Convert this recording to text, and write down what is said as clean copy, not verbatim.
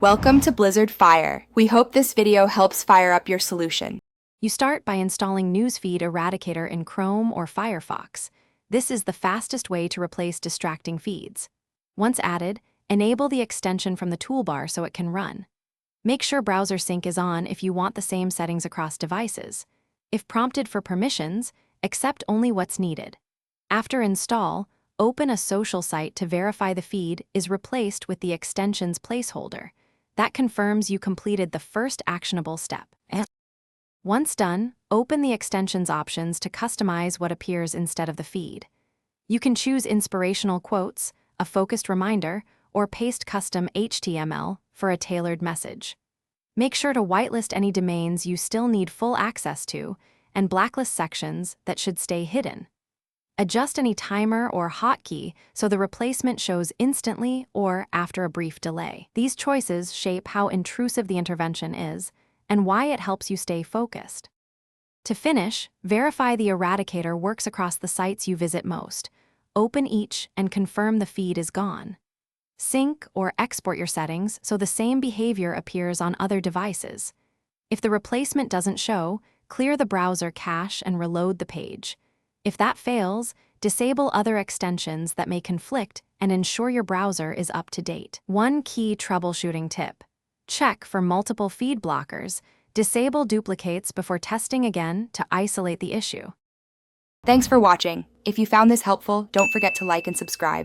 Welcome to Blizzard Fire. We hope this video helps fire up your solution. You start by installing Newsfeed Eradicator in Chrome or Firefox. This is the fastest way to replace distracting feeds. Once added, enable the extension from the toolbar so it can run. Make sure browser sync is on if you want the same settings across devices. If prompted for permissions, accept only what's needed. After install, open a social site to verify the feed is replaced with the extension's placeholder. That confirms you completed the first actionable step. Once done, open the extension's options to customize what appears instead of the feed. You can choose inspirational quotes, a focused reminder, or paste custom HTML for a tailored message. Make sure to whitelist any domains you still need full access to, and blacklist sections that should stay hidden. Adjust any timer or hotkey so the replacement shows instantly or after a brief delay. These choices shape how intrusive the intervention is and why it helps you stay focused. To finish, verify the Eradicator works across the sites you visit most. Open each and confirm the feed is gone. Sync or export your settings so the same behavior appears on other devices. If the replacement doesn't show, clear the browser cache and reload the page. If that fails, disable other extensions that may conflict and ensure your browser is up to date. One key troubleshooting tip: check for multiple feed blockers. Disable duplicates before testing again to isolate the issue. Thanks for watching. If you found this helpful, don't forget to like and subscribe.